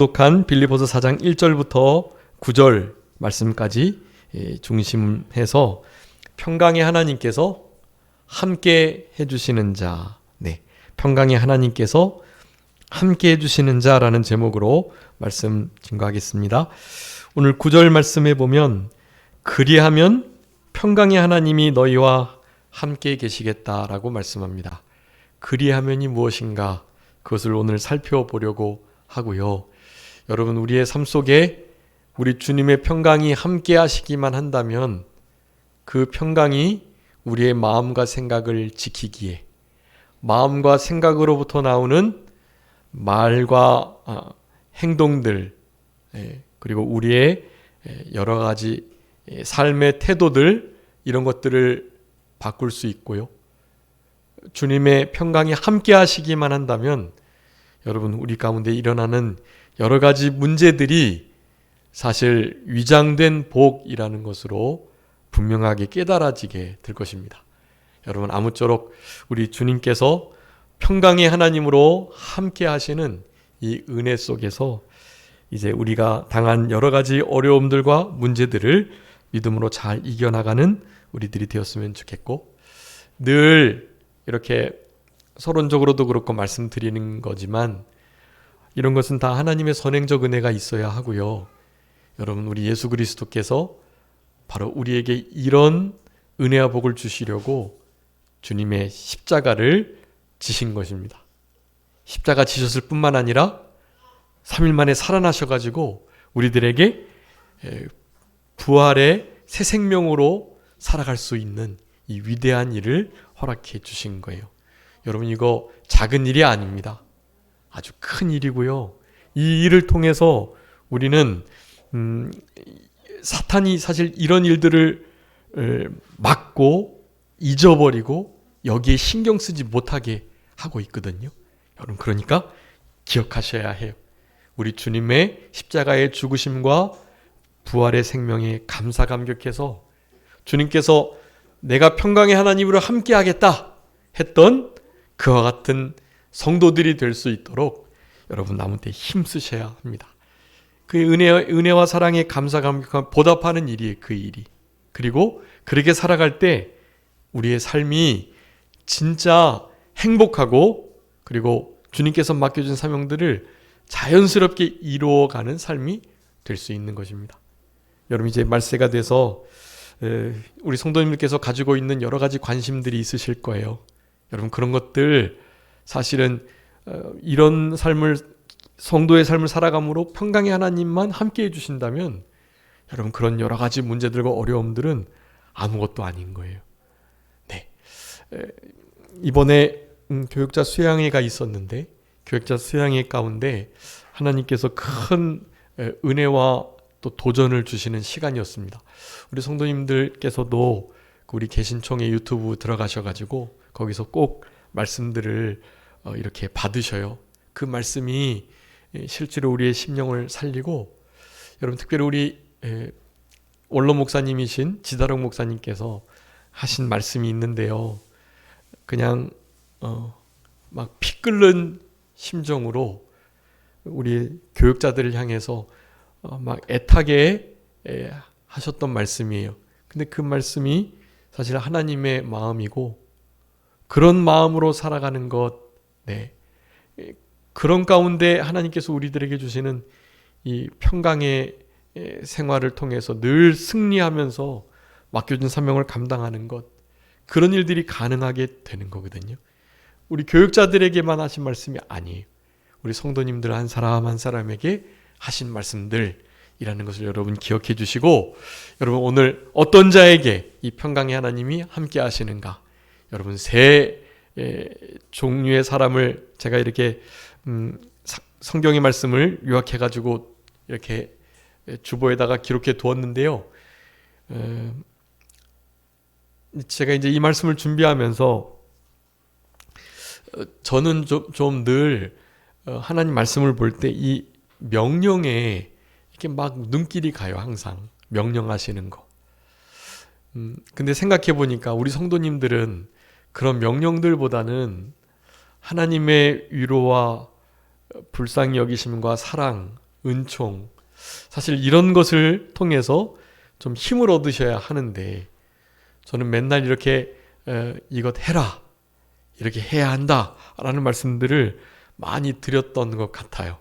독한 빌립보서 4장 1절부터 9절 말씀까지 중심해서 평강의 하나님께서 함께 해주시는 자, 평강의 하나님께서 함께 해주시는 자라는 제목으로 말씀 증거하겠습니다. 오늘 9절 말씀에 보면 그리하면 평강의 하나님이 너희와 함께 계시겠다라고 말씀합니다. 그리하면이 무엇인가 그것을 오늘 살펴보려고 하고요. 여러분, 우리의 삶 속에 우리 주님의 평강이 함께 하시기만 한다면 그 평강이 우리의 마음과 생각을 지키기에, 마음과 생각으로부터 나오는 말과 행동들, 그리고 우리의 여러 가지 삶의 태도들, 이런 것들을 바꿀 수 있고요. 주님의 평강이 함께 하시기만 한다면 여러분, 우리 가운데 일어나는 여러 가지 문제들이 사실 위장된 복이라는 것으로 분명하게 깨달아지게 될 것입니다. 여러분, 아무쪼록 우리 주님께서 평강의 하나님으로 함께 하시는 이 은혜 속에서 이제 우리가 당한 여러 가지 어려움들과 문제들을 믿음으로 잘 이겨나가는 우리들이 되었으면 좋겠고, 늘 이렇게 서론적으로도 그렇고 말씀드리는 거지만 이런 것은 다 하나님의 선행적 은혜가 있어야 하고요. 여러분, 우리 예수 그리스도께서 바로 우리에게 이런 은혜와 복을 주시려고 주님의 십자가를 지신 것입니다. 십자가 지셨을 뿐만 아니라 3일 만에 살아나셔가지고 우리들에게 부활의 새 생명으로 살아갈 수 있는 이 위대한 일을 허락해 주신 거예요. 여러분, 이거 작은 일이 아닙니다. 아주 큰 일이고요. 이 일을 통해서 우리는 사탄이 사실 이런 일들을 막고 잊어버리고 여기에 신경 쓰지 못하게 하고 있거든요. 여러분, 그러니까 기억하셔야 해요. 우리 주님의 십자가의 죽으심과 부활의 생명에 감사 감격해서 주님께서 내가 평강의 하나님으로 함께 하겠다 했던 그와 같은 성도들이 될 수 있도록 여러분, 남한테 힘쓰셔야 합니다. 그 은혜와 사랑에 감사 감격한 보답하는 일이에요. 그 일이. 그리고 그렇게 살아갈 때 우리의 삶이 진짜 행복하고, 그리고 주님께서 맡겨준 사명들을 자연스럽게 이루어가는 삶이 될 수 있는 것입니다. 여러분, 이제 말세가 돼서 우리 성도님들께서 가지고 있는 여러 가지 관심들이 있으실 거예요. 여러분, 그런 것들 사실은 이런 삶을, 성도의 삶을 살아감으로 평강의 하나님만 함께 해주신다면 여러분, 그런 여러 가지 문제들과 어려움들은 아무것도 아닌 거예요. 이번에 교육자 수양회가 있었는데, 교육자 수양회 가운데 하나님께서 큰 은혜와 또 도전을 주시는 시간이었습니다. 우리 성도님들께서도 우리 개신총회 유튜브 들어가셔가지고 거기서 꼭 말씀들을 이렇게 받으셔요. 그 말씀이 실제로 우리의 심령을 살리고, 여러분, 특별히 우리 원로 목사님이신 지다롱 목사님께서 하신 말씀이 있는데요. 그냥 막 피 끓는 심정으로 우리 교육자들을 향해서 막 애타게 하셨던 말씀이에요. 근데 그 말씀이 사실 하나님의 마음이고, 그런 마음으로 살아가는 것, 그런 가운데 하나님께서 우리들에게 주시는 이 평강의 생활을 통해서 늘 승리하면서 맡겨진 사명을 감당하는 것, 그런 일들이 가능하게 되는 거거든요. 우리 교육자들에게만 하신 말씀이 아니에요. 우리 성도님들 한 사람 한 사람에게 하신 말씀들이라는 것을 여러분 기억해 주시고, 여러분, 오늘 어떤 자에게 이 평강의 하나님이 함께 하시는가, 여러분, 세 종류의 사람을 제가 이렇게 성경의 말씀을 요약해 가지고 이렇게 주보에다가 기록해 두었는데요. 제가 이제 이 말씀을 준비하면서 저는 좀 늘 하나님 말씀을 볼 때 이 명령에 이렇게 막 눈길이 가요. 항상 명령하시는 거. 근데 생각해 보니까 우리 성도님들은 그런 명령들보다는 하나님의 위로와 불쌍히 여기심과 사랑, 은총. 사실 이런 것을 통해서 좀 힘을 얻으셔야 하는데 저는 맨날 이렇게 이것 해라, 이렇게 해야 한다 라는 말씀들을 많이 드렸던 것 같아요.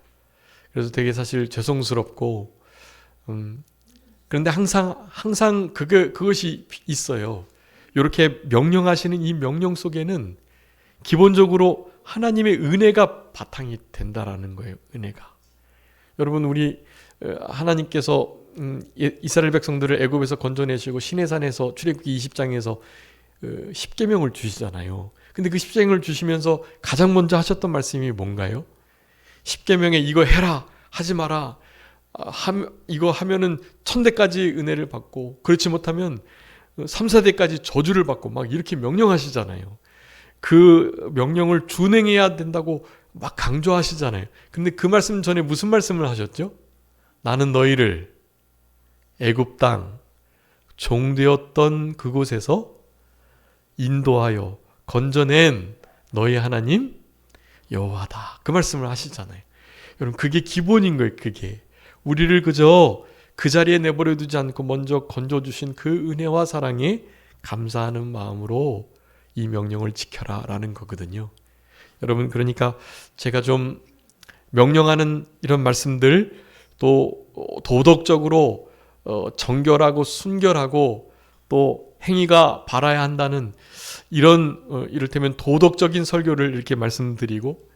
그래서 되게 사실 죄송스럽고 그런데 항상 그것이 있어요. 이렇게 명령하시는 이 명령 속에는 기본적으로 하나님의 은혜가 바탕이 된다라는 거예요. 은혜가. 여러분, 우리 하나님께서 이스라엘 백성들을 애굽에서 건져내시고 시내산에서 출애굽기 20장에서 10계명을 주시잖아요. 근데 그 10계명을 주시면서 가장 먼저 하셨던 말씀이 뭔가요? 10계명에 이거 해라, 하지 마라, 이거 하면은 1000대까지 은혜를 받고 그렇지 못하면 3, 4대까지 저주를 받고 막 이렇게 명령하시잖아요. 그 명령을 준행해야 된다고 막 강조하시잖아요. 근데 그 말씀 전에 무슨 말씀을 하셨죠? 나는 너희를 애굽 땅 종되었던 그곳에서 인도하여 건져낸 너희 하나님 여호와다. 그 말씀을 하시잖아요. 여러분, 그게 기본인 거예요. 그게 우리를 그저 그 자리에 내버려 두지 않고 먼저 건져주신 그 은혜와 사랑에 감사하는 마음으로 이 명령을 지켜라 라는 거거든요. 여러분, 그러니까 제가 좀 명령하는 이런 말씀들, 또 도덕적으로 정결하고 순결하고 또 행위가 바라야 한다는 이런 이를테면 도덕적인 설교를 이렇게 말씀드리고,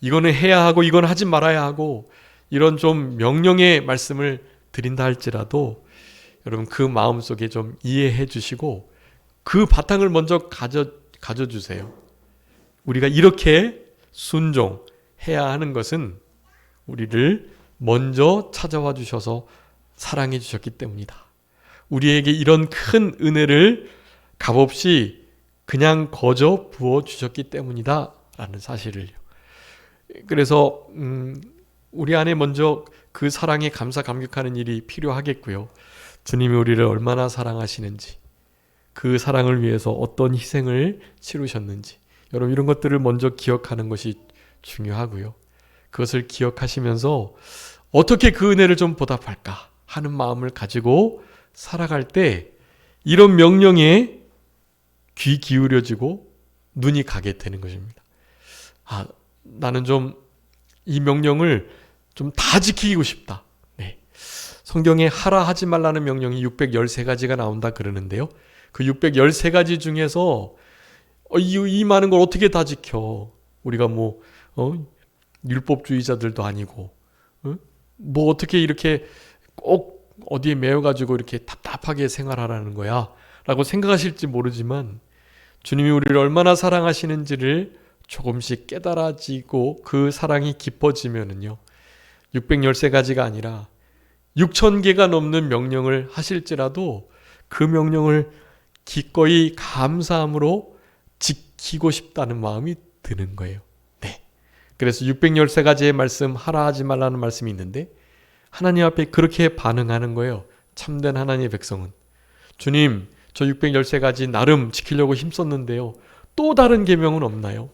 이거는 해야 하고 이건 하지 말아야 하고 이런 좀 명령의 말씀을 드린다 할지라도 여러분, 그 마음속에 좀 이해해 주시고 그 바탕을 먼저 가져주세요. 우리가 이렇게 순종해야 하는 것은 우리를 먼저 찾아와 주셔서 사랑해 주셨기 때문이다. 우리에게 이런 큰 은혜를 값없이 그냥 거저 부어 주셨기 때문이다 라는 사실을요. 그래서 우리 안에 먼저 그 사랑에 감사 감격하는 일이 필요하겠고요. 주님이 우리를 얼마나 사랑하시는지, 그 사랑을 위해서 어떤 희생을 치르셨는지, 여러분 이런 것들을 먼저 기억하는 것이 중요하고요. 그것을 기억하시면서 어떻게 그 은혜를 좀 보답할까 하는 마음을 가지고 살아갈 때 이런 명령에 귀 기울여지고 눈이 가게 되는 것입니다. 나는 좀 이 명령을 좀 다 지키고 싶다. 네. 성경에 하라 하지 말라는 명령이 613가지가 나온다 그러는데요. 그 613가지 중에서 이 많은 걸 어떻게 다 지켜? 우리가 율법주의자들도 아니고 뭐 어떻게 이렇게 꼭 어디에 매여가지고 이렇게 답답하게 생활하라는 거야 라고 생각하실지 모르지만, 주님이 우리를 얼마나 사랑하시는지를 조금씩 깨달아지고 그 사랑이 깊어지면은요, 613가지가 아니라 6000개가 넘는 명령을 하실지라도 그 명령을 기꺼이 감사함으로 지키고 싶다는 마음이 드는 거예요. 네. 그래서 613가지의 말씀, 하라 하지 말라는 말씀이 있는데 하나님 앞에 그렇게 반응하는 거예요. 참된 하나님의 백성은. 주님, 저 613가지 나름 지키려고 힘썼는데요. 또 다른 계명은 없나요?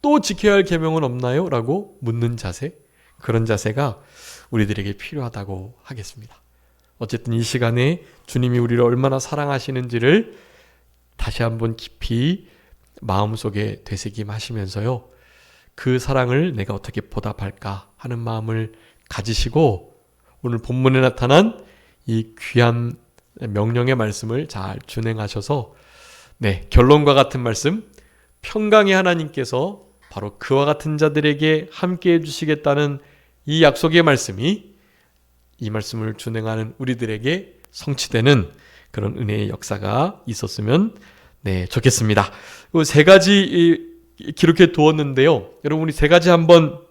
또 지켜야 할 계명은 없나요? 라고 묻는 자세, 그런 자세가 우리들에게 필요하다고 하겠습니다. 어쨌든 이 시간에 주님이 우리를 얼마나 사랑하시는지를 다시 한번 깊이 마음속에 되새김하시면서요, 그 사랑을 내가 어떻게 보답할까 하는 마음을 가지시고 오늘 본문에 나타난 이 귀한 명령의 말씀을 잘 준행하셔서 결론과 같은 말씀, 평강의 하나님께서 바로 그와 같은 자들에게 함께 해주시겠다는 이 약속의 말씀이 이 말씀을 준행하는 우리들에게 성취되는 그런 은혜의 역사가 있었으면 좋겠습니다. 세 가지 기록해 두었는데요. 여러분, 우리 세 가지 한번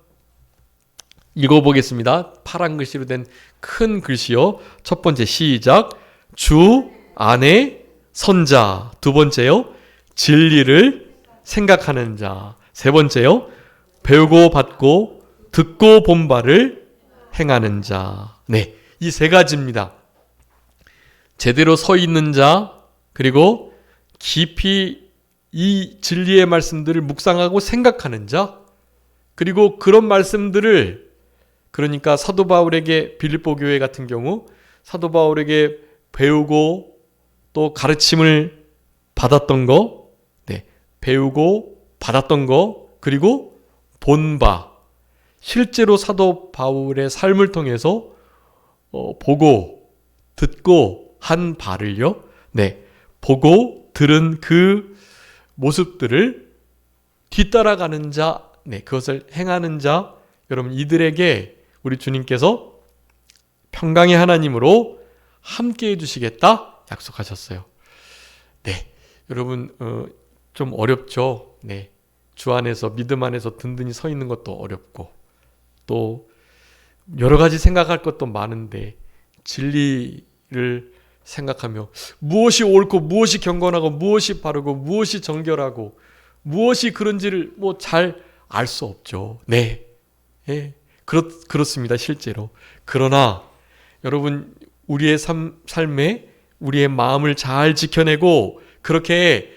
읽어보겠습니다. 파란 글씨로 된 큰 글씨요. 첫 번째 시작. 주 안에 선자. 두 번째요. 진리를 생각하는 자. 세 번째요. 배우고 받고 듣고 본 바를 행하는 자. 이 세 가지입니다. 제대로 서 있는 자, 그리고 깊이 이 진리의 말씀들을 묵상하고 생각하는 자, 그리고 그런 말씀들을 그러니까 사도 바울에게 빌립보 교회 같은 경우 사도 바울에게 배우고 또 가르침을 받았던 거, 네, 배우고 받았던 거, 그리고 본 바, 실제로 사도 바울의 삶을 통해서 보고 듣고 한 바를요, 네, 보고 들은 그 모습들을 뒤따라가는 자, 네, 그것을 행하는 자, 여러분 이들에게 우리 주님께서 평강의 하나님으로 함께 해주시겠다 약속하셨어요. 네, 여러분 좀 어렵죠. 네, 주 안에서 믿음 안에서 든든히 서 있는 것도 어렵고 또 여러 가지 생각할 것도 많은데 진리를 생각하며 무엇이 옳고 무엇이 경건하고 무엇이 바르고 무엇이 정결하고 무엇이 그런지를 뭐 잘 알 수 없죠. 네, 예, 그렇습니다. 실제로. 그러나 여러분 우리의 삶에 우리의 마음을 잘 지켜내고 그렇게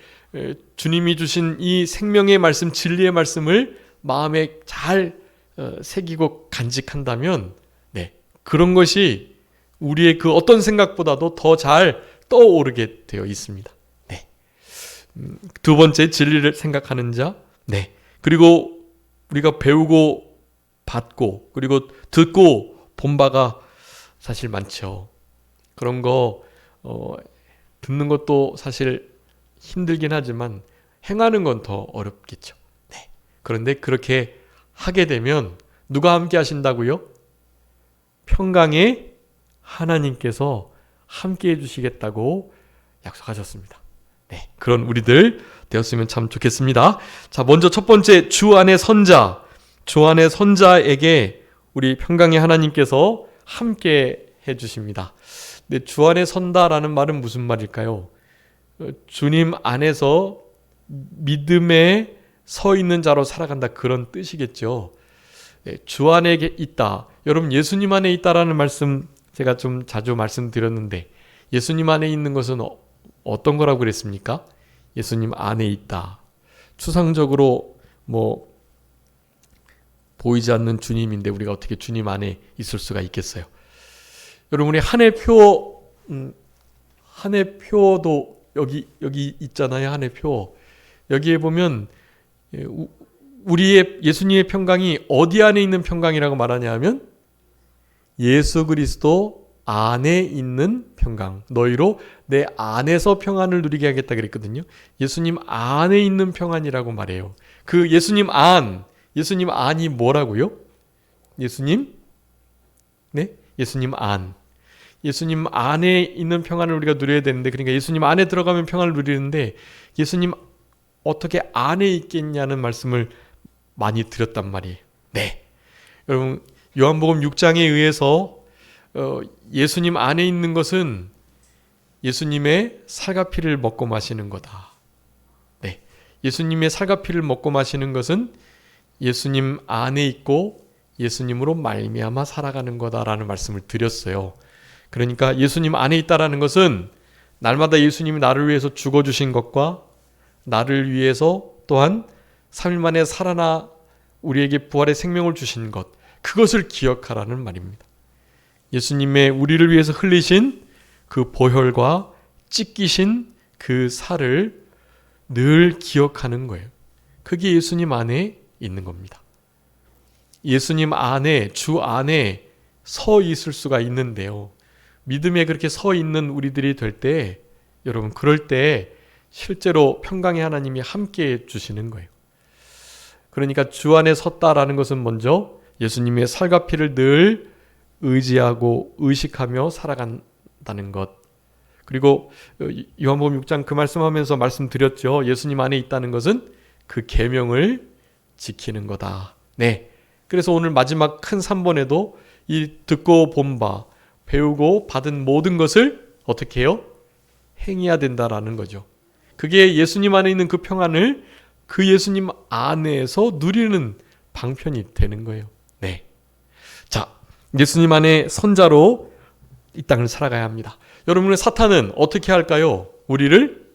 주님이 주신 이 생명의 말씀, 진리의 말씀을 마음에 잘 새기고 간직한다면, 네, 그런 것이 우리의 그 어떤 생각보다도 더 잘 떠오르게 되어 있습니다. 네. 두 번째, 진리를 생각하는 자. 네. 그리고 우리가 배우고 받고 그리고 듣고 본 바가 사실 많죠. 그런 거 듣는 것도 사실 힘들긴 하지만 행하는 건 더 어렵겠죠. 네. 그런데 그렇게 하게 되면 누가 함께 하신다고요? 평강의 하나님께서 함께 해주시겠다고 약속하셨습니다. 네, 그런 우리들 되었으면 참 좋겠습니다. 자, 먼저 첫 번째, 주 안의 선자. 주 안의 선자에게 우리 평강의 하나님께서 함께 해주십니다. 근데 주 안에 선다라는 말은 무슨 말일까요? 주님 안에서 믿음에 서 있는 자로 살아간다, 그런 뜻이겠죠. 네, 주 안에 있다. 여러분, 예수님 안에 있다라는 말씀 제가 좀 자주 말씀드렸는데 예수님 안에 있는 것은 어떤 거라고 그랬습니까? 예수님 안에 있다. 추상적으로 뭐 보이지 않는 주님인데 우리가 어떻게 주님 안에 있을 수가 있겠어요? 여러분이 한 해 표도 여기 있잖아요. 한 해 표. 여기에 보면 우리의 예수님의 평강이 어디 안에 있는 평강이라고 말하냐 하면 예수 그리스도 안에 있는 평강. 너희로 내 안에서 평안을 누리게 하겠다 그랬거든요. 예수님 안에 있는 평안이라고 말해요. 그 예수님 안이 뭐라고요? 예수님 안. 예수님 안에 있는 평안을 우리가 누려야 되는데, 그러니까 예수님 안에 들어가면 평안을 누리는데 예수님 어떻게 안에 있겠냐는 말씀을 많이 드렸단 말이에요. 네, 여러분 요한복음 6장에 의해서 예수님 안에 있는 것은 예수님의 살과 피를 먹고 마시는 거다. 네, 예수님의 살과 피를 먹고 마시는 것은 예수님 안에 있고 예수님으로 말미암아 살아가는 거다라는 말씀을 드렸어요. 그러니까 예수님 안에 있다라는 것은 날마다 예수님이 나를 위해서 죽어주신 것과 나를 위해서 또한 3일 만에 살아나 우리에게 부활의 생명을 주신 것, 그것을 기억하라는 말입니다. 예수님의 우리를 위해서 흘리신 그 보혈과 찢기신 그 살을 늘 기억하는 거예요. 그게 예수님 안에 있는 겁니다. 예수님 안에, 주 안에 서 있을 수가 있는데요. 믿음에 그렇게 서 있는 우리들이 될 때, 여러분 그럴 때 실제로 평강의 하나님이 함께 주시는 거예요. 그러니까 주 안에 섰다라는 것은 먼저 예수님의 살과 피를 늘 의지하고 의식하며 살아간다는 것. 그리고 요한복음 6장 그 말씀하면서 말씀드렸죠. 예수님 안에 있다는 것은 그 계명을 지키는 거다. 네. 그래서 오늘 마지막 큰 3번에도 이 듣고 본 바, 배우고 받은 모든 것을 어떻게 해요? 행해야 된다라는 거죠. 그게 예수님 안에 있는 그 평안을 그 예수님 안에서 누리는 방편이 되는 거예요. 네. 자, 예수님 안에 선자로 이 땅을 살아가야 합니다. 여러분의 사탄은 어떻게 할까요? 우리를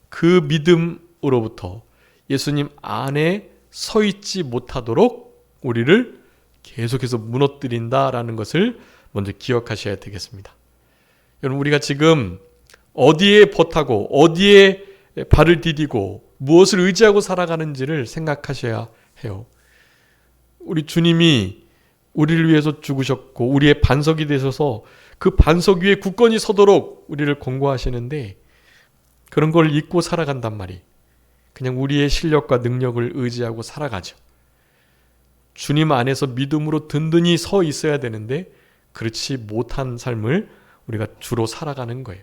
그 믿음으로부터 예수님 안에 서 있지 못하도록 우리를 계속해서 무너뜨린다라는 것을 먼저 기억하셔야 되겠습니다. 여러분, 우리가 지금 어디에 버타고 어디에 발을 디디고 무엇을 의지하고 살아가는지를 생각하셔야 해요. 우리 주님이 우리를 위해서 죽으셨고 우리의 반석이 되셔서 그 반석 위에 굳건히 서도록 우리를 권고하시는데, 그런 걸 잊고 살아간단 말이에요. 그냥 우리의 실력과 능력을 의지하고 살아가죠. 주님 안에서 믿음으로 든든히 서 있어야 되는데 그렇지 못한 삶을 우리가 주로 살아가는 거예요.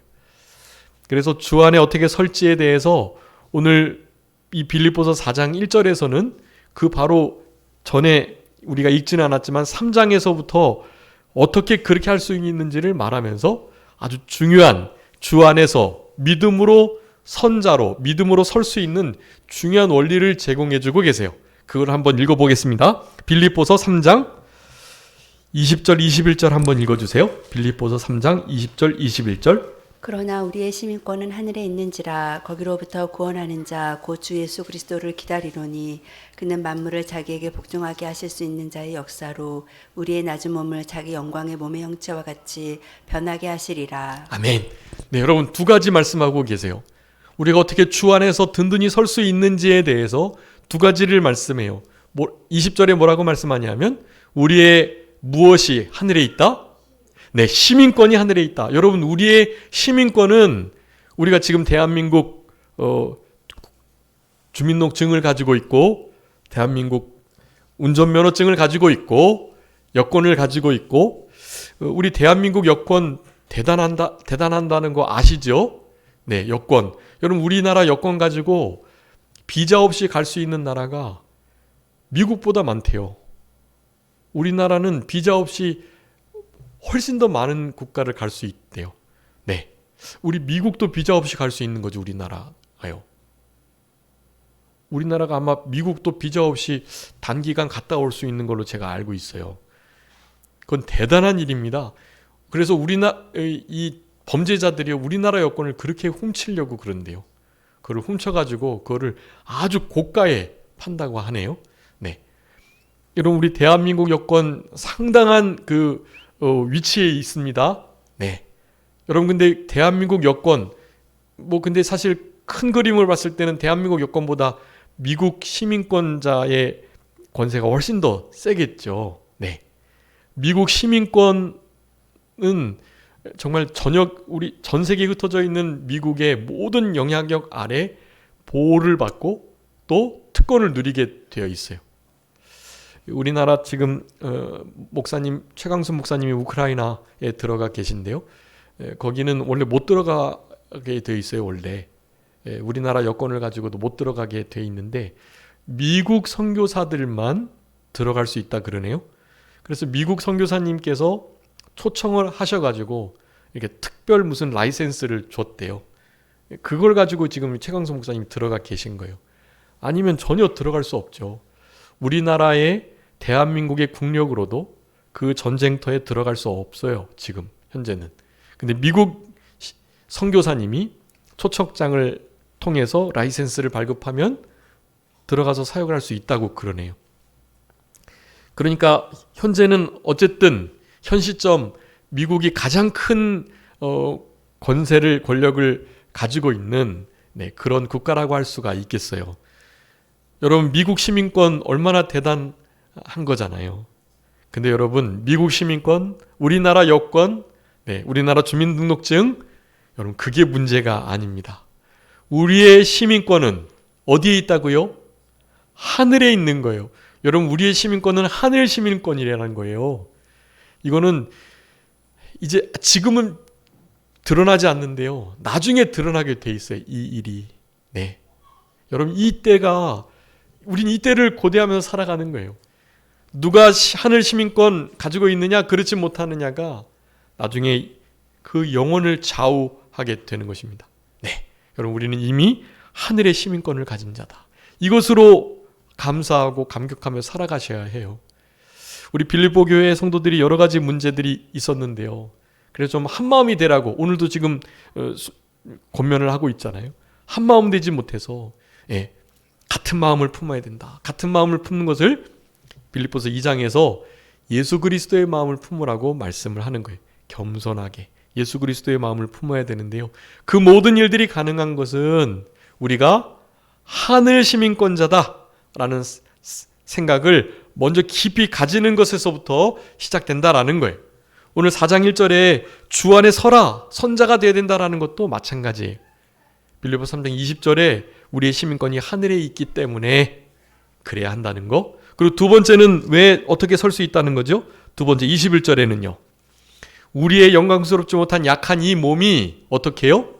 그래서 주 안에 어떻게 설지에 대해서 오늘 이 빌립보서 4장 1절에서는 그 바로 전에 우리가 읽지는 않았지만 3장에서부터 어떻게 그렇게 할 수 있는지를 말하면서 아주 중요한 주 안에서 믿음으로 선자로 믿음으로 설 수 있는 중요한 원리를 제공해주고 계세요. 그걸 한번 읽어보겠습니다. 빌립보서 3장 20절 21절 한번 읽어주세요. 빌립보서 3장 20절 21절. 그러나 우리의 시민권은 하늘에 있는지라 거기로부터 구원하는 자 곧 주 예수 그리스도를 기다리노니 그는 만물을 자기에게 복종하게 하실 수 있는 자의 역사로 우리의 낮은 몸을 자기 영광의 몸의 형체와 같이 변하게 하시리라. 아멘. 네, 여러분 두 가지 말씀하고 계세요. 우리가 어떻게 주 안에서 든든히 설 수 있는지에 대해서 두 가지를 말씀해요. 20절에 뭐라고 말씀하냐면 우리의 무엇이 하늘에 있다? 네, 시민권이 하늘에 있다. 여러분, 우리의 시민권은 우리가 지금 대한민국 주민등록증을 가지고 있고 대한민국 운전면허증을 가지고 있고 여권을 가지고 있고 우리 대한민국 여권 대단한다는 거 아시죠? 네, 여권. 여러분, 우리나라 여권 가지고 비자 없이 갈 수 있는 나라가 미국보다 많대요. 우리나라는 비자 없이 훨씬 더 많은 국가를 갈 수 있대요. 네, 우리 미국도 비자 없이 갈 수 있는 거죠. 우리나라가요. 우리나라가 아마 미국도 비자 없이 단기간 갔다 올 수 있는 걸로 제가 알고 있어요. 그건 대단한 일입니다. 그래서 이 범죄자들이 우리나라 여권을 그렇게 훔치려고 그런대요. 그걸 훔쳐가지고 그거를 아주 고가에 판다고 하네요. 네, 여러분, 우리 대한민국 여권 상당한 위치에 있습니다. 네, 여러분, 근데 대한민국 여권 근데 사실 큰 그림을 봤을 때는 대한민국 여권보다 미국 시민권자의 권세가 훨씬 더 세겠죠. 네, 미국 시민권은 정말 우리 전 세계에 흩어져 있는 미국의 모든 영향력 아래 보호를 받고 또 특권을 누리게 되어 있어요. 우리나라 지금 목사님 최강순 목사님이 우크라이나에 들어가 계신데요. 거기는 원래 못 들어가게 돼 있어요. 원래 우리나라 여권을 가지고도 못 들어가게 돼 있는데 미국 선교사들만 들어갈 수 있다 그러네요. 그래서 미국 선교사님께서 초청을 하셔가지고 이렇게 특별 무슨 라이센스를 줬대요. 그걸 가지고 지금 최강순 목사님이 들어가 계신 거예요. 아니면 전혀 들어갈 수 없죠. 우리나라의 대한민국의 국력으로도 그 전쟁터에 들어갈 수 없어요. 지금 현재는. 근데 미국 선교사님이 초청장을 통해서 라이센스를 발급하면 들어가서 사역을 할 수 있다고 그러네요. 그러니까 현재는 어쨌든 현 시점 미국이 가장 큰 권력을 가지고 있는 그런 국가라고 할 수가 있겠어요. 여러분, 미국 시민권 얼마나 대단한 거잖아요. 근데 여러분, 미국 시민권, 우리나라 여권, 우리나라 주민등록증, 여러분 그게 문제가 아닙니다. 우리의 시민권은 어디에 있다고요? 하늘에 있는 거예요. 여러분, 우리의 시민권은 하늘 시민권이라는 거예요. 이거는 이제 지금은 드러나지 않는데요. 나중에 드러나게 돼 있어요. 이 일이. 네, 여러분, 우린 이 때를 고대하면서 살아가는 거예요. 누가 하늘 시민권 가지고 있느냐, 그렇지 못하느냐가 나중에 그 영혼을 좌우하게 되는 것입니다. 네, 여러분, 우리는 이미 하늘의 시민권을 가진 자다. 이것으로 감사하고 감격하며 살아가셔야 해요. 우리 빌립보 교회 성도들이 여러 가지 문제들이 있었는데요. 그래서 좀 한마음이 되라고 오늘도 지금 권면을 하고 있잖아요. 한마음 되지 못해서 같은 마음을 품어야 된다. 같은 마음을 품는 것을 빌립보서 2장에서 예수 그리스도의 마음을 품으라고 말씀을 하는 거예요. 겸손하게 예수 그리스도의 마음을 품어야 되는데요. 그 모든 일들이 가능한 것은 우리가 하늘 시민권자다라는 생각을 먼저 깊이 가지는 것에서부터 시작된다라는 거예요. 오늘 4장 1절에 주 안에 서라, 선자가 되어야 된다라는 것도 마찬가지예요. 빌립보 3장 20절에 우리의 시민권이 하늘에 있기 때문에 그래야 한다는 거. 그리고 두 번째는 왜 어떻게 설 수 있다는 거죠? 두 번째 21절에는요. 우리의 영광스럽지 못한 약한 이 몸이 어떻게 해요?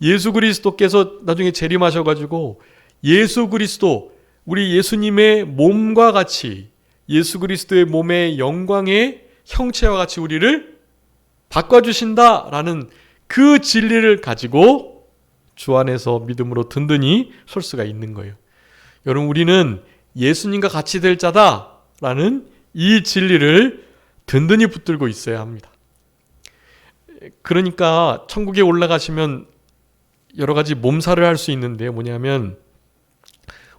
예수 그리스도께서 나중에 재림하셔가지고 예수 그리스도, 우리 예수님의 몸과 같이 예수 그리스도의 몸의 영광의 형체와 같이 우리를 바꿔주신다라는 그 진리를 가지고 주 안에서 믿음으로 든든히 설 수가 있는 거예요. 여러분, 우리는 예수님과 같이 될 자다라는 이 진리를 든든히 붙들고 있어야 합니다. 그러니까 천국에 올라가시면 여러 가지 몸살을 할 수 있는데 뭐냐면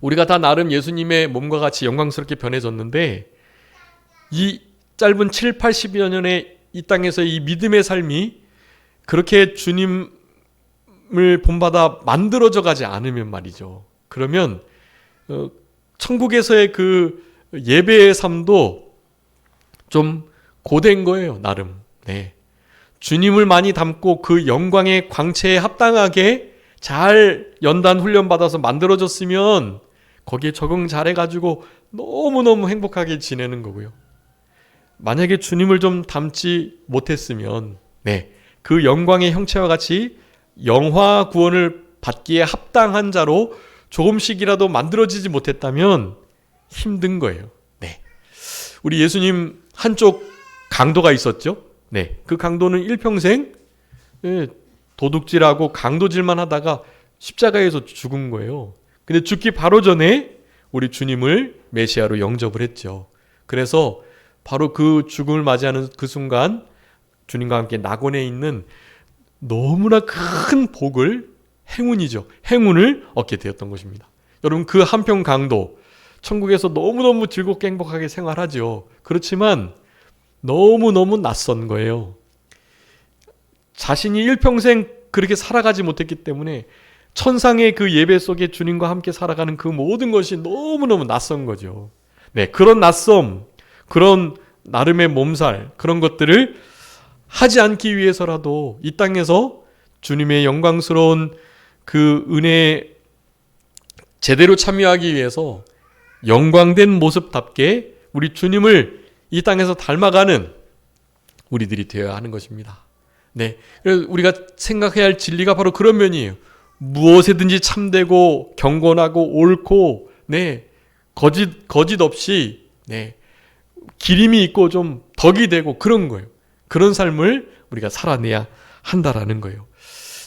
우리가 다 나름 예수님의 몸과 같이 영광스럽게 변해졌는데 이 짧은 7, 80여 년의 이 땅에서 이 믿음의 삶이 그렇게 주님을 본받아 만들어져 가지 않으면 말이죠. 그러면 천국에서의 그 예배의 삶도 좀 고된 거예요, 나름. 네. 주님을 많이 담고 그 영광의 광채에 합당하게 잘 연단 훈련 받아서 만들어졌으면 거기에 적응 잘해가지고 너무너무 행복하게 지내는 거고요. 만약에 주님을 좀 담지 못했으면 그 영광의 형체와 같이 영화 구원을 받기에 합당한 자로 조금씩이라도 만들어지지 못했다면 힘든 거예요. 우리 예수님 한쪽 강도가 있었죠. 그 강도는 일평생 도둑질하고 강도질만 하다가 십자가에서 죽은 거예요. 근데 죽기 바로 전에 우리 주님을 메시아로 영접을 했죠. 그래서 바로 그 죽음을 맞이하는 그 순간 주님과 함께 낙원에 있는 너무나 큰 복을, 행운이죠. 행운을 얻게 되었던 것입니다. 여러분, 그 한평 강도 천국에서 너무너무 즐겁게 행복하게 생활하죠. 그렇지만 너무너무 낯선 거예요. 자신이 일평생 그렇게 살아가지 못했기 때문에 천상의 그 예배 속에 주님과 함께 살아가는 그 모든 것이 너무너무 낯선 거죠. 그런 낯섦, 그런 나름의 몸살, 그런 것들을 하지 않기 위해서라도 이 땅에서 주님의 영광스러운 그 은혜에 제대로 참여하기 위해서 영광된 모습답게 우리 주님을 이 땅에서 닮아가는 우리들이 되어야 하는 것입니다. 그래서 우리가 생각해야 할 진리가 바로 그런 면이에요. 무엇에든지 참되고 경건하고 옳고 거짓 없이 기림이 있고 좀 덕이 되고 그런 거예요. 그런 삶을 우리가 살아내야 한다라는 거예요.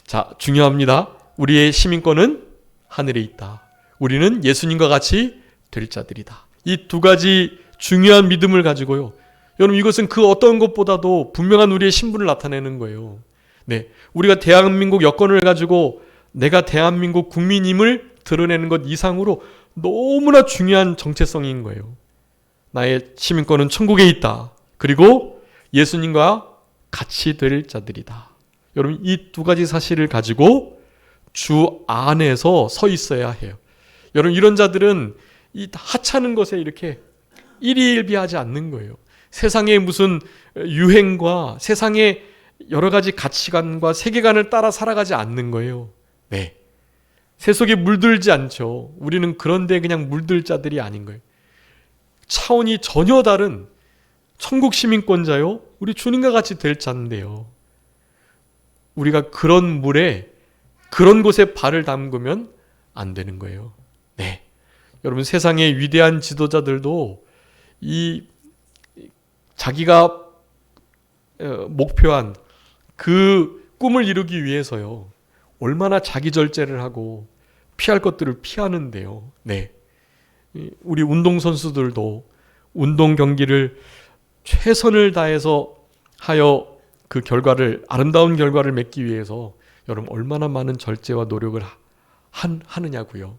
자, 중요합니다. 우리의 시민권은 하늘에 있다. 우리는 예수님과 같이 될 자들이다. 이 두 가지 중요한 믿음을 가지고요. 여러분, 이것은 그 어떤 것보다도 분명한 우리의 신분을 나타내는 거예요. 우리가 대한민국 여권을 가지고 내가 대한민국 국민임을 드러내는 것 이상으로 너무나 중요한 정체성인 거예요. 나의 시민권은 천국에 있다. 그리고 예수님과 같이 될 자들이다. 여러분, 이 두 가지 사실을 가지고 주 안에서 서 있어야 해요. 여러분, 이런 자들은 이 하찮은 것에 이렇게 일희일비하지 않는 거예요. 세상의 무슨 유행과 세상의 여러 가지 가치관과 세계관을 따라 살아가지 않는 거예요. 새 속에 물들지 않죠. 우리는 그런데 그냥 물들 자들이 아닌 거예요. 차원이 전혀 다른 천국 시민권자요. 우리 주님과 같이 될 자인데요. 우리가 그런 물에 그런 곳에 발을 담그면 안 되는 거예요. 여러분, 세상의 위대한 지도자들도 이 자기가 목표한 그 꿈을 이루기 위해서요. 얼마나 자기 절제를 하고 피할 것들을 피하는데요. 우리 운동선수들도 운동 경기를 최선을 다해서 하여 그 결과를, 아름다운 결과를 맺기 위해서 여러분 얼마나 많은 절제와 노력을 하느냐고요.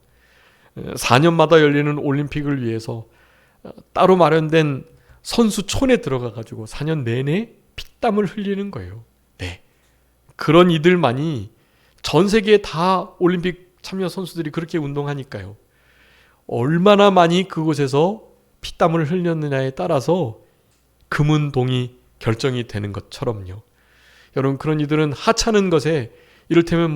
4년마다 열리는 올림픽을 위해서 따로 마련된 선수촌에 들어가 가지고 4년 내내 피땀을 흘리는 거예요. 네. 그런 이들만이 전 세계에 다 올림픽 참여 선수들이 그렇게 운동하니까요. 얼마나 많이 그곳에서 피땀을 흘렸느냐에 따라서 금은동이 결정이 되는 것처럼요. 여러분, 그런 이들은 하찮은 것에 이를테면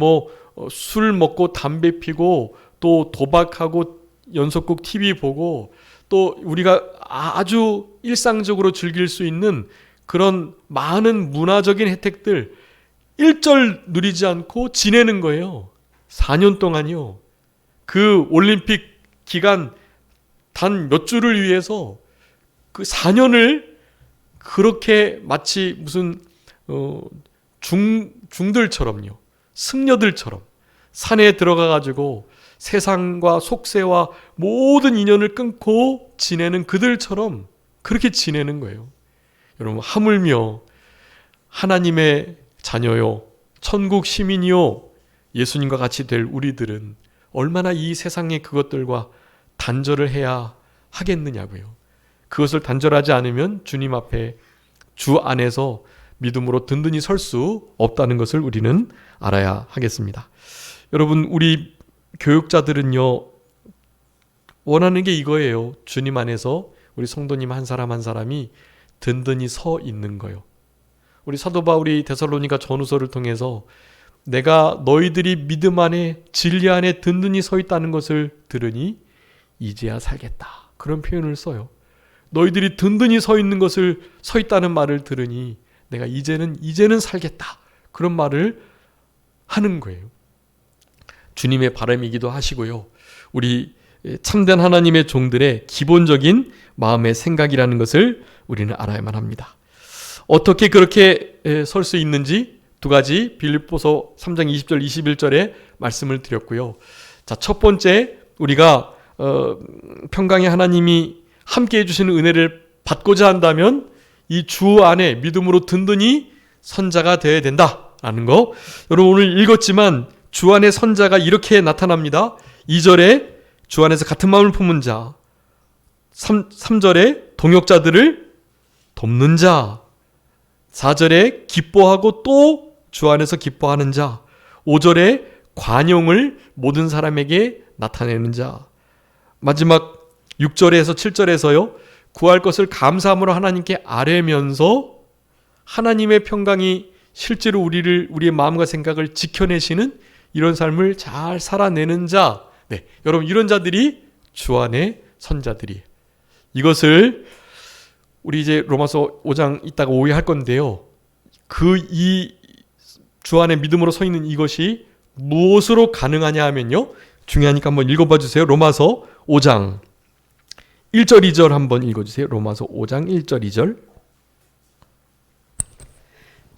술 먹고 담배 피고 또 도박하고 연속극 TV 보고 또 우리가 아주 일상적으로 즐길 수 있는 그런 많은 문화적인 혜택들 일절 누리지 않고 지내는 거예요. 4년 동안이요. 그 올림픽 기간 단 몇 주를 위해서 그 4년을 그렇게 마치 무슨 중들처럼요. 승려들처럼 산에 들어가 가지고 세상과 속세와 모든 인연을 끊고 지내는 그들처럼 그렇게 지내는 거예요. 여러분, 하물며 하나님의 자녀요, 천국 시민이요, 예수님과 같이 될 우리들은 얼마나 이 세상의 그것들과 단절을 해야 하겠느냐고요. 그것을 단절하지 않으면 주님 앞에 주 안에서 믿음으로 든든히 설 수 없다는 것을 우리는 알아야 하겠습니다. 여러분, 우리 교육자들은요, 원하는 게 이거예요. 주님 안에서 우리 성도님 한 사람 한 사람이 든든히 서 있는 거예요. 우리 사도 바울이 데살로니가 전후서를 통해서 내가 너희들이 믿음 안에 진리 안에 든든히 서 있다는 것을 들으니 이제야 살겠다, 그런 표현을 써요. 너희들이 든든히 서 있다는 말을 들으니 내가 이제는 살겠다, 그런 말을 하는 거예요. 주님의 바람이기도 하시고요. 우리 참된 하나님의 종들의 기본적인 마음의 생각이라는 것을 우리는 알아야만 합니다. 어떻게 그렇게 설 수 있는지 두 가지 빌립보서 3장 20절 21절에 말씀을 드렸고요. 자, 첫 번째, 우리가 평강의 하나님이 함께 해주시는 은혜를 받고자 한다면 이 주 안에 믿음으로 든든히 선자가 되어야 된다라는 거. 여러분, 오늘 읽었지만 주 안에 선자가 이렇게 나타납니다. 2절에 주 안에서 같은 마음을 품은 자, 3절에 동역자들을 돕는 자, 4절에 기뻐하고 또 주 안에서 기뻐하는 자, 5절에 관용을 모든 사람에게 나타내는 자, 마지막 6절에서 7절에서요, 구할 것을 감사함으로 하나님께 아뢰면서 하나님의 평강이 실제로 우리의 마음과 생각을 지켜내시는 이런 삶을 잘 살아내는 자. 네, 여러분, 이런 자들이 주 안의 선자들이에요. 이것을 우리 이제 로마서 5장 이따가 오해 할 건데요. 이 주 안에 믿음으로 서 있는 이것이 무엇으로 가능하냐 하면요, 중요하니까 한번 읽어봐 주세요. 로마서 5장 1절 2절 한번 읽어주세요. 로마서 5장 1절 2절.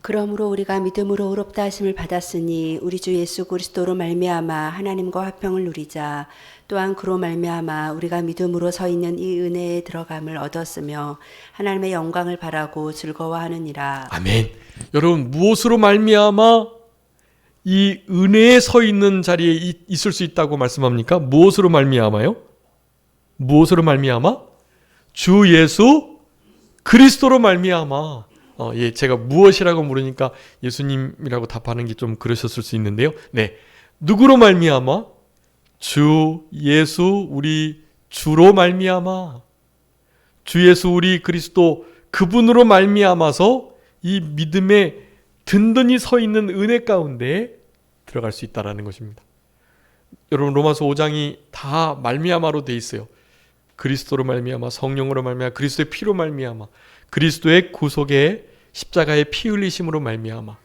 그러므로 우리가 믿음으로 의롭다 하심을 받았으니 우리 주 예수 그리스도로 말미암아 하나님과 화평을 누리자. 또한 그로 말미암아 우리가 믿음으로 서 있는 이 은혜에 들어감을 얻었으며 하나님의 영광을 바라고 즐거워하느니라. 아멘. 여러분, 무엇으로 말미암아 이 은혜에 서 있는 자리에 있을 수 있다고 말씀합니까? 무엇으로 말미암아요? 무엇으로 말미암아? 주 예수 그리스도로 말미암아. 제가 무엇이라고 물으니까 예수님이라고 답하는 게 좀 그러셨을 수 있는데요. 네, 누구로 말미암아? 주 예수 우리 주로 말미암아. 주 예수 우리 그리스도 그분으로 말미암아서 이 믿음에 든든히 서 있는 은혜 가운데 들어갈 수 있다라는 것입니다. 여러분, 로마서 5장이 다 말미암아로 돼 있어요. 그리스도로 말미암아, 성령으로 말미암아, 그리스도의 피로 말미암아, 그리스도의 구속의 십자가의 피 흘리심으로 말미암아.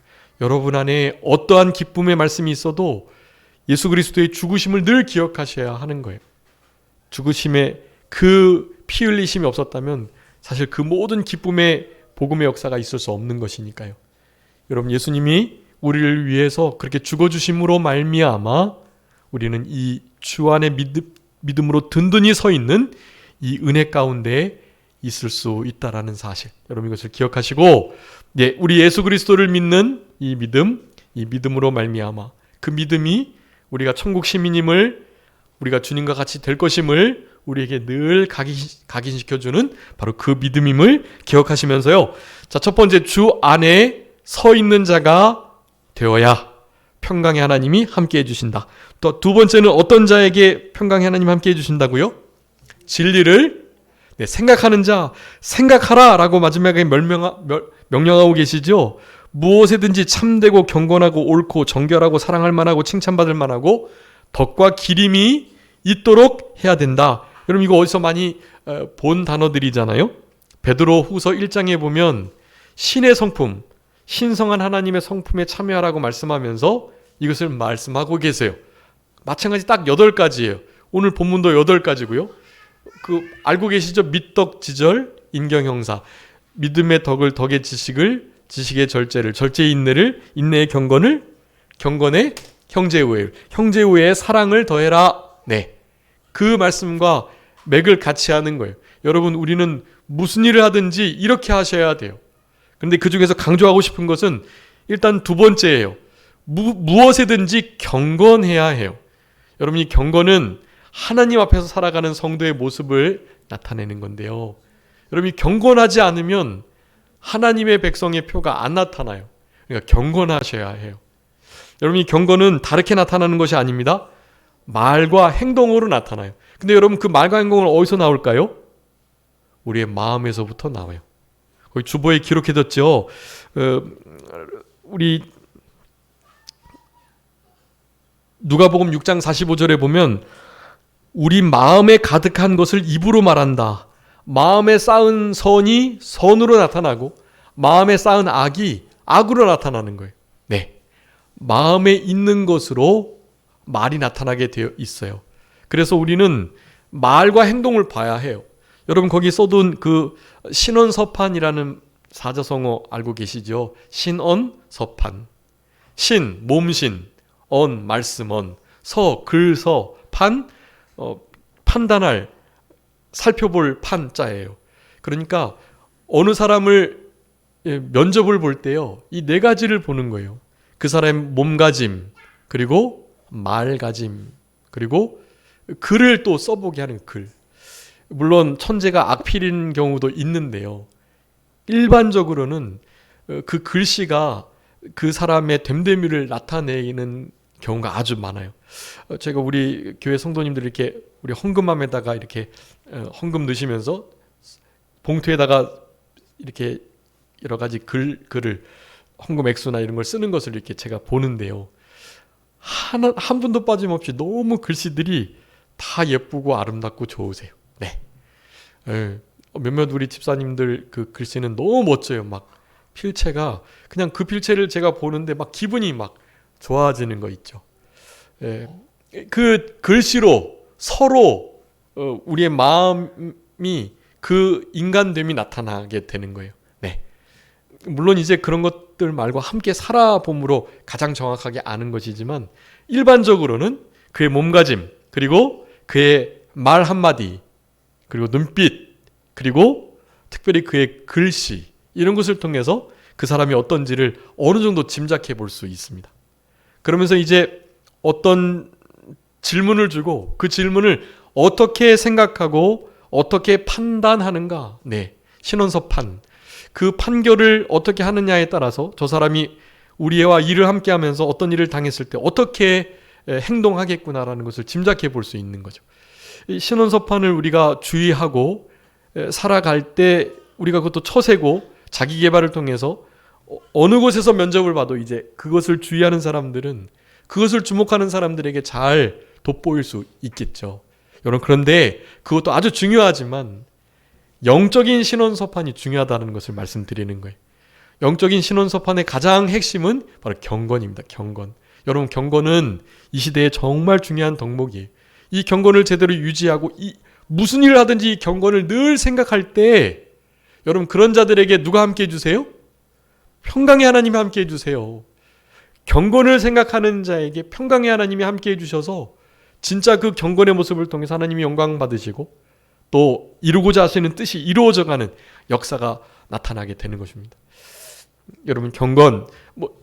여러분 안에 어떠한 기쁨의 말씀이 있어도 예수 그리스도의 죽으심을 늘 기억하셔야 하는 거예요. 죽으심에 그 피 흘리심이 없었다면 사실 그 모든 기쁨의 복음의 역사가 있을 수 없는 것이니까요. 여러분, 예수님이 우리를 위해서 그렇게 죽어주심으로 말미암아 우리는 이 주 안에 믿음으로 든든히 서 있는 이 은혜 가운데 있을 수 있다라는 사실, 여러분 이것을 기억하시고, 우리 예수 그리스도를 믿는 이 믿음으로 말미암아 그 믿음이 우리가 천국 시민임을, 우리가 주님과 같이 될 것임을 우리에게 늘 각인시켜주는 바로 그 믿음임을 기억하시면서요. 자, 첫 번째, 주 안에 서 있는 자가 되어야 평강의 하나님이 함께 해주신다. 또 두 번째는 어떤 자에게 평강의 하나님이 함께 해주신다고요? 진리를 생각하는 자, 생각하라 라고 마지막에 명령하고 계시죠. 무엇에든지 참되고 경건하고 옳고 정결하고 사랑할 만하고 칭찬받을 만하고 덕과 기림이 있도록 해야 된다. 여러분 이거 어디서 많이 본 단어들이잖아요. 베드로 후서 1장에 보면 신의 성품, 신성한 하나님의 성품에 참여하라고 말씀하면서 이것을 말씀하고 계세요. 마찬가지 딱 8가지예요. 오늘 본문도 8가지고요. 알고 계시죠? 믿덕지절, 인경형사. 믿음의 덕을, 덕의 지식을, 지식의 절제를, 절제의 인내를, 인내의 경건을, 경건의 형제우애, 형제우애의 사랑을 더해라. 네, 그 말씀과 맥을 같이 하는 거예요. 여러분 우리는 무슨 일을 하든지 이렇게 하셔야 돼요. 그런데 그 중에서 강조하고 싶은 것은 일단 두 번째예요. 무엇에든지 경건해야 해요. 여러분 이 경건은 하나님 앞에서 살아가는 성도의 모습을 나타내는 건데요. 여러분이 경건하지 않으면 하나님의 백성의 표가 안 나타나요. 그러니까 경건하셔야 해요. 여러분 이 경건은 다르게 나타나는 것이 아닙니다. 말과 행동으로 나타나요. 근데 여러분 그 말과 행동은 어디서 나올까요? 우리의 마음에서부터 나와요. 거기 주보에 기록해뒀죠. 우리 누가복음 6장 45절에 보면 우리 마음에 가득한 것을 입으로 말한다. 마음에 쌓은 선이 선으로 나타나고 마음에 쌓은 악이 악으로 나타나는 거예요. 네, 마음에 있는 것으로 말이 나타나게 되어 있어요. 그래서 우리는 말과 행동을 봐야 해요. 여러분 거기 써둔 그 신언서판이라는 사자성어 알고 계시죠? 신언서판. 신, 몸신, 언, 말씀언, 서, 글서, 판, 판단할, 살펴볼 판자예요. 그러니까 어느 사람을 면접을 볼 때요, 이 4가지를 보는 거예요. 그 사람의 몸가짐, 그리고 말가짐, 그리고 글을 또 써보게 하는 글. 물론 천재가 악필인 경우도 있는데요. 일반적으로는 그 글씨가 그 사람의 됨됨이를 나타내는 경우가 아주 많아요. 제가 우리 교회 성도님들 이렇게 우리 헌금함에다가 이렇게 헌금 넣으시면서 봉투에다가 이렇게 여러 가지 글을 헌금 액수나 이런 걸 쓰는 것을 이렇게 제가 보는데요. 한 분도 빠짐없이 너무 글씨들이 다 예쁘고 아름답고 좋으세요. 네. 몇몇 우리 집사님들 그 글씨는 너무 멋져요. 막 필체가 그냥 그 필체를 제가 보는데 막 기분이 막 좋아지는 거 있죠. 그 글씨로 서로 우리의 마음이 그 인간됨이 나타나게 되는 거예요. 네. 물론 이제 그런 것들 말고 함께 살아봄으로 가장 정확하게 아는 것이지만 일반적으로는 그의 몸가짐, 그리고 그의 말 한마디, 그리고 눈빛, 그리고 특별히 그의 글씨, 이런 것을 통해서 그 사람이 어떤지를 어느 정도 짐작해 볼 수 있습니다. 그러면서 이제 어떤 질문을 주고 그 질문을 어떻게 생각하고 어떻게 판단하는가. 네, 신원서판. 그 판결을 어떻게 하느냐에 따라서 저 사람이 우리와 일을 함께 하면서 어떤 일을 당했을 때 어떻게 행동하겠구나라는 것을 짐작해 볼 수 있는 거죠. 이 신원서판을 우리가 주의하고 살아갈 때 우리가 그것도 처세고 자기 개발을 통해서 어느 곳에서 면접을 봐도 이제 그것을 주의하는 사람들은 그것을 주목하는 사람들에게 잘 돋보일 수 있겠죠. 여러분 그런데 그것도 아주 중요하지만 영적인 신원서판이 중요하다는 것을 말씀드리는 거예요. 영적인 신원서판의 가장 핵심은 바로 경건입니다. 경건. 여러분 경건은 이 시대에 정말 중요한 덕목이에요. 이 경건을 제대로 유지하고 무슨 일을 하든지 이 경건을 늘 생각할 때 여러분 그런 자들에게 누가 함께 해주세요? 평강의 하나님이 함께 해주세요. 경건을 생각하는 자에게 평강의 하나님이 함께 해주셔서 진짜 그 경건의 모습을 통해서 하나님이 영광 받으시고 또 이루고자 하시는 뜻이 이루어져가는 역사가 나타나게 되는 것입니다. 여러분 경건,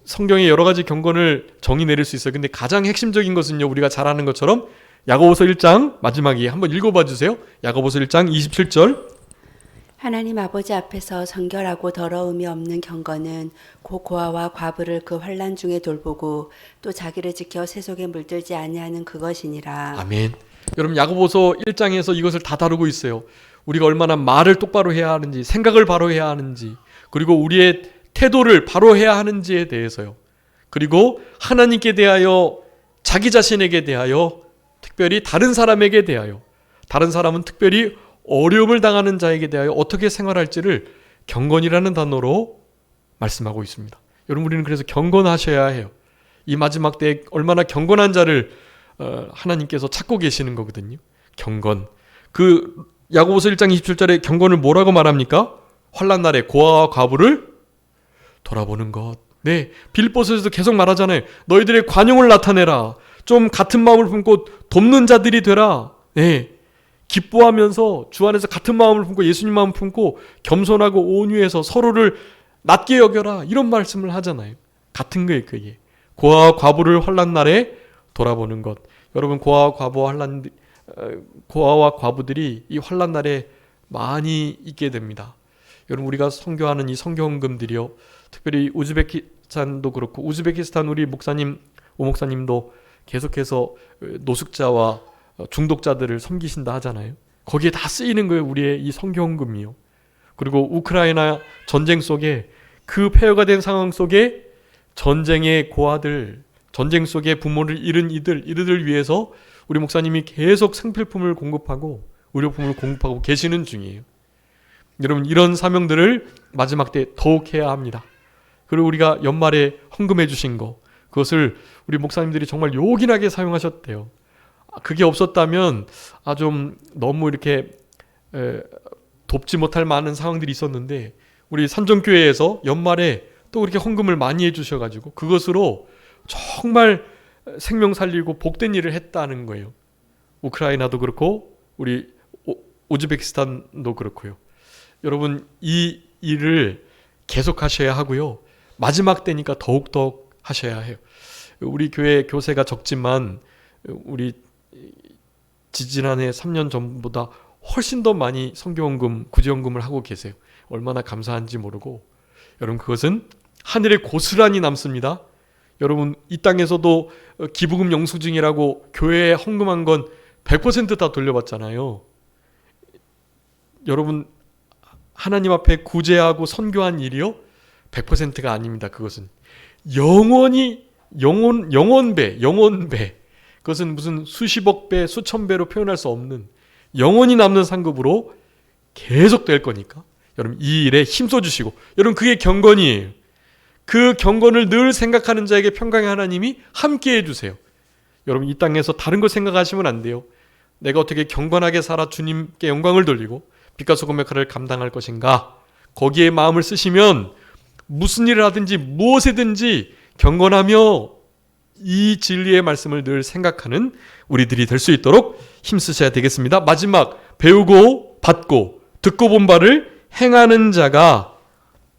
성경에 여러 가지 경건을 정의 내릴 수 있어요. 근데 가장 핵심적인 것은요, 우리가 잘 아는 것처럼 야고보서 1장 마지막에 한번 읽어봐 주세요. 야고보서 1장 27절. 하나님 아버지 앞에서 정결하고 더러움이 없는 경건은 고아와 과부를 그 환난 중에 돌보고 또 자기를 지켜 세속에 물들지 아니하는 그것이니라. 아멘. 여러분 야고보서 1장에서 이것을 다 다루고 있어요. 우리가 얼마나 말을 똑바로 해야 하는지, 생각을 바로 해야 하는지, 그리고 우리의 태도를 바로 해야 하는지에 대해서요. 그리고 하나님께 대하여, 자기 자신에게 대하여, 특별히 다른 사람에게 대하여, 다른 사람은 특별히 어려움을 당하는 자에게 대하여 어떻게 생활할지를 경건이라는 단어로 말씀하고 있습니다. 여러분 우리는 그래서 경건하셔야 해요. 이 마지막 때에 얼마나 경건한 자를 하나님께서 찾고 계시는 거거든요. 경건. 그 야고보서 1장 27절에 경건을 뭐라고 말합니까? 환난 날에 고아와 과부를 돌아보는 것. 네, 빌립보서에서도 계속 말하잖아요. 너희들의 관용을 나타내라. 좀 같은 마음을 품고 돕는 자들이 되라. 네, 기뻐하면서 주 안에서 같은 마음을 품고 예수님 마음을 품고 겸손하고 온유해서 서로를 낮게 여겨라. 이런 말씀을 하잖아요. 같은 거예요, 그게. 고아와 과부를 환난 날에 돌아보는 것. 여러분 고아와 과부들이 이 환난 날에 많이 있게 됩니다. 여러분 우리가 선교하는 이 선교헌금들이요, 특별히 우즈베키스탄도 그렇고, 우즈베키스탄 우리 목사님 오 목사님도 계속해서 노숙자와 중독자들을 섬기신다 하잖아요. 거기에 다 쓰이는 거예요, 우리의 이 선교헌금이요. 그리고 우크라이나 전쟁 속에 그 폐허가 된 상황 속에 전쟁의 고아들, 전쟁 속에 부모를 잃은 이들을 위해서 우리 목사님이 계속 생필품을 공급하고 의료품을 공급하고 계시는 중이에요. 여러분 이런 사명들을 마지막 때 더욱 해야 합니다. 그리고 우리가 연말에 헌금해 주신 거, 그것을 우리 목사님들이 정말 요긴하게 사용하셨대요. 그게 없었다면 좀 너무 이렇게 돕지 못할 많은 상황들이 있었는데, 우리 산정교회에서 연말에 또 그렇게 헌금을 많이 해주셔가지고 그것으로 정말 생명 살리고 복된 일을 했다는 거예요. 우크라이나도 그렇고 우리 우즈베키스탄도 그렇고요. 여러분 이 일을 계속 하셔야 하고요. 마지막 때니까 더욱더 하셔야 해요. 우리 교회 교세가 적지만 우리 지지난해 3년 전보다 훨씬 더 많이 선교헌금, 구제헌금을 하고 계세요. 얼마나 감사한지 모르고, 여러분 그것은 하늘에 고스란히 남습니다. 여러분 이 땅에서도 기부금 영수증이라고 교회에 헌금한 건 100% 다 돌려받잖아요. 여러분 하나님 앞에 구제하고 선교한 일이요 100%가 아닙니다. 그것은 영원히 영원배 그것은 무슨 수십억 배, 수천 배로 표현할 수 없는 영원히 남는 상급으로 계속 될 거니까 여러분 이 일에 힘써 주시고, 여러분 그게 경건이에요. 그 경건을 늘 생각하는 자에게 평강의 하나님이 함께 해주세요. 여러분 이 땅에서 다른 거 생각하시면 안 돼요. 내가 어떻게 경건하게 살아 주님께 영광을 돌리고 빛과 소금의 역할을 감당할 것인가, 거기에 마음을 쓰시면 무슨 일을 하든지 무엇이든지 경건하며 이 진리의 말씀을 늘 생각하는 우리들이 될 수 있도록 힘쓰셔야 되겠습니다. 마지막, 배우고 받고 듣고 본 바를 행하는 자가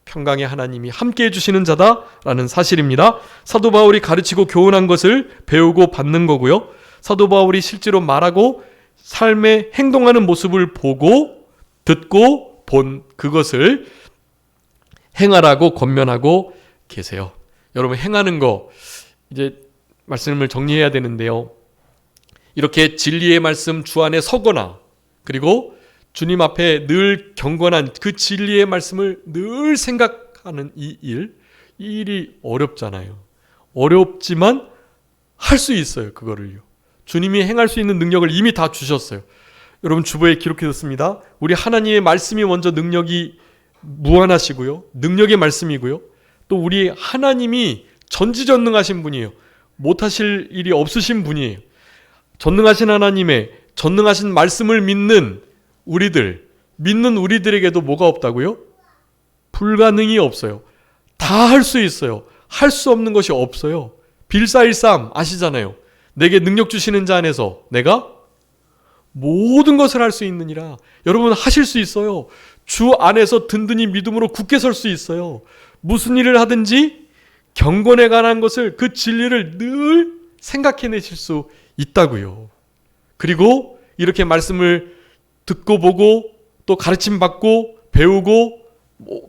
평강의 하나님이 함께 해주시는 자다라는 사실입니다. 사도 바울이 가르치고 교훈한 것을 배우고 받는 거고요. 사도 바울이 실제로 말하고 삶에 행동하는 모습을 보고 듣고 본 그것을 행하라고 권면하고 계세요. 여러분 행하는 거 이제 말씀을 정리해야 되는데요. 이렇게 진리의 말씀 주 안에 서거나, 그리고 주님 앞에 늘 경건한 그 진리의 말씀을 늘 생각하는 이 일이 어렵잖아요. 어렵지만 할 수 있어요. 그거를요. 주님이 행할 수 있는 능력을 이미 다 주셨어요. 여러분 주보에 기록해뒀습니다. 우리 하나님의 말씀이 먼저 능력이 무한하시고요. 능력의 말씀이고요. 또 우리 하나님이 전지전능하신 분이에요. 못하실 일이 없으신 분이에요. 전능하신 하나님의 전능하신 말씀을 믿는 우리들에게도 뭐가 없다고요? 불가능이 없어요. 다 할 수 있어요. 할 수 없는 것이 없어요. 빌사일삼 아시잖아요. 내게 능력 주시는 자 안에서 내가 모든 것을 할 수 있느니라. 여러분 하실 수 있어요. 주 안에서 든든히 믿음으로 굳게 설 수 있어요. 무슨 일을 하든지 경건에 관한 것을, 그 진리를 늘 생각해내실 수 있다고요. 그리고 이렇게 말씀을 듣고 보고 또 가르침 받고 배우고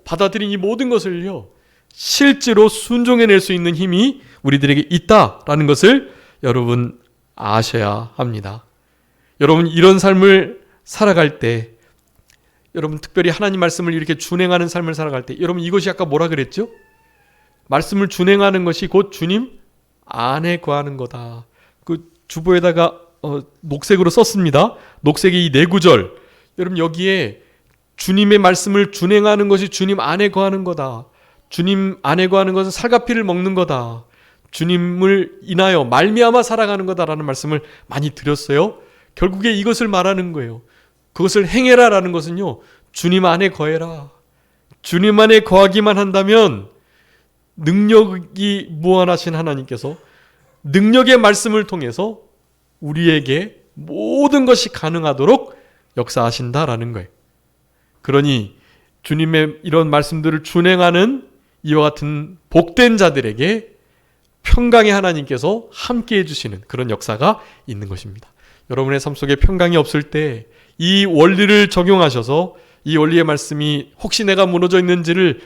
받아들인 이 모든 것을요, 실제로 순종해낼 수 있는 힘이 우리들에게 있다라는 것을 여러분 아셔야 합니다. 여러분 이런 삶을 살아갈 때, 여러분 특별히 하나님 말씀을 이렇게 준행하는 삶을 살아갈 때, 여러분 이것이 아까 뭐라 그랬죠? 말씀을 준행하는 것이 곧 주님 안에 거하는 거다. 그 주보에다가 녹색으로 썼습니다. 녹색의 이 네 구절, 여러분 여기에 주님의 말씀을 준행하는 것이 주님 안에 거하는 거다. 주님 안에 거하는 것은 살과 피를 먹는 거다. 주님을 인하여 말미암아 살아가는 거다라는 말씀을 많이 드렸어요. 결국에 이것을 말하는 거예요. 그것을 행해라라는 것은요, 주님 안에 거해라. 주님 안에 거하기만 한다면 능력이 무한하신 하나님께서 능력의 말씀을 통해서 우리에게 모든 것이 가능하도록 역사하신다라는 거예요. 그러니 주님의 이런 말씀들을 준행하는 이와 같은 복된 자들에게 평강의 하나님께서 함께 해주시는 그런 역사가 있는 것입니다. 여러분의 삶 속에 평강이 없을 때 이 원리를 적용하셔서 이 원리의 말씀이 혹시 내가 무너져 있는지를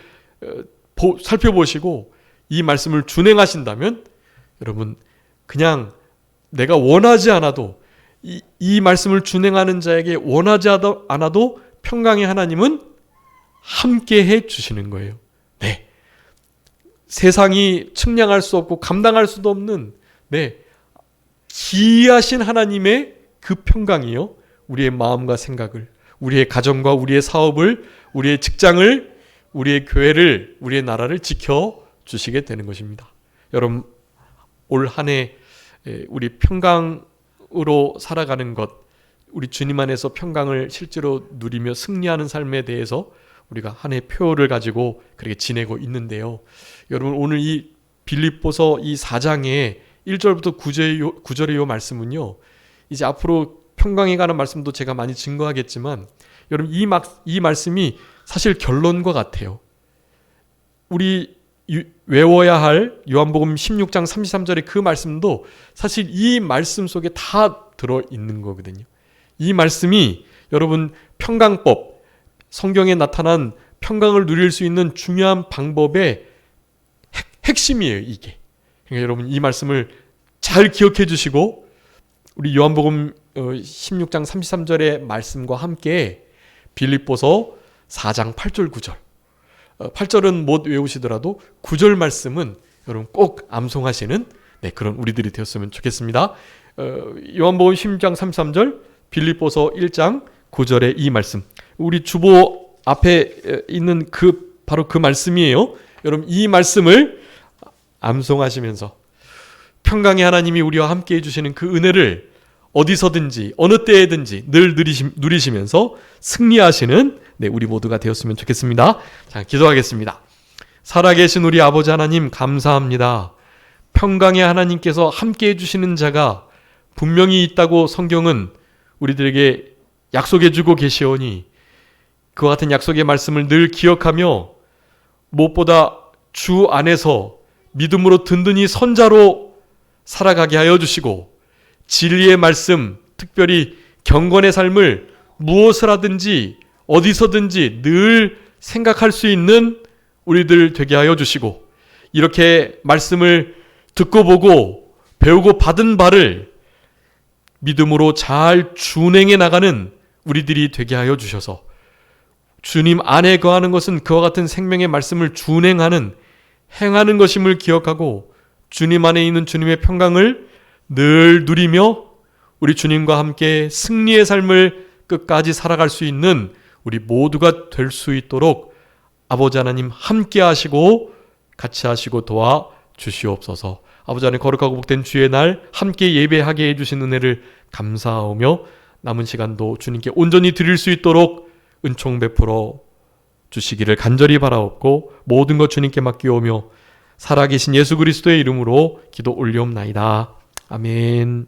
살펴보시고 이 말씀을 준행하신다면, 여러분 그냥 내가 원하지 않아도 이 말씀을 준행하는 자에게 원하지 않아도 평강의 하나님은 함께 해 주시는 거예요. 네, 세상이 측량할 수 없고 감당할 수도 없는 기이하신 하나님의 그 평강이요, 우리의 마음과 생각을, 우리의 가정과 우리의 사업을, 우리의 직장을, 우리의 교회를, 우리의 나라를 지켜주시게 되는 것입니다. 여러분 올 한 해 우리 평강으로 살아가는 것, 우리 주님 안에서 평강을 실제로 누리며 승리하는 삶에 대해서 우리가 한 해 표를 가지고 그렇게 지내고 있는데요. 여러분 오늘 이 빌립보서 이 4장의 1절부터 9절의 이 말씀은요, 이제 앞으로 평강에 관한 말씀도 제가 많이 증거하겠지만, 여러분 이 말씀이 사실 결론과 같아요. 우리 외워야 할 요한복음 16장 33절의 그 말씀도 사실 이 말씀 속에 다 들어있는 거거든요. 이 말씀이 여러분 평강법, 성경에 나타난 평강을 누릴 수 있는 중요한 방법의 핵심이에요, 이게. 그러니까 여러분 이 말씀을 잘 기억해 주시고, 우리 요한복음 16장 33절의 말씀과 함께 빌립보서 4장 8절 9절, 8절은 못 외우시더라도 9절 말씀은 여러분 꼭 암송하시는 그런 우리들이 되었으면 좋겠습니다. 요한복음 16장 33절, 빌립보서 1장 9절의 이 말씀, 우리 주보 앞에 있는 바로 그 말씀이에요. 여러분 이 말씀을 암송하시면서 평강의 하나님이 우리와 함께 해주시는 그 은혜를 어디서든지 어느 때에든지 늘 누리시면서 승리하시는 우리 모두가 되었으면 좋겠습니다. 자, 기도하겠습니다. 살아계신 우리 아버지 하나님 감사합니다. 평강의 하나님께서 함께 해주시는 자가 분명히 있다고 성경은 우리들에게 약속해주고 계시오니, 그와 같은 약속의 말씀을 늘 기억하며 무엇보다 주 안에서 믿음으로 든든히 선자로 살아가게 하여 주시고, 진리의 말씀, 특별히 경건의 삶을 무엇을 하든지 어디서든지 늘 생각할 수 있는 우리들 되게 하여 주시고, 이렇게 말씀을 듣고 보고 배우고 받은 바를 믿음으로 잘 준행해 나가는 우리들이 되게 하여 주셔서, 주님 안에 거하는 것은 그와 같은 생명의 말씀을 준행하는, 행하는 것임을 기억하고 주님 안에 있는 주님의 평강을 늘 누리며 우리 주님과 함께 승리의 삶을 끝까지 살아갈 수 있는 우리 모두가 될 수 있도록 아버지 하나님 함께 하시고 같이 하시고 도와 주시옵소서. 아버지 하나님 거룩하고 복된 주의 날 함께 예배하게 해주신 은혜를 감사하며 남은 시간도 주님께 온전히 드릴 수 있도록 은총 베풀어 주시기를 간절히 바라옵고, 모든 것 주님께 맡기오며 살아계신 예수 그리스도의 이름으로 기도 올리옵나이다. 아멘.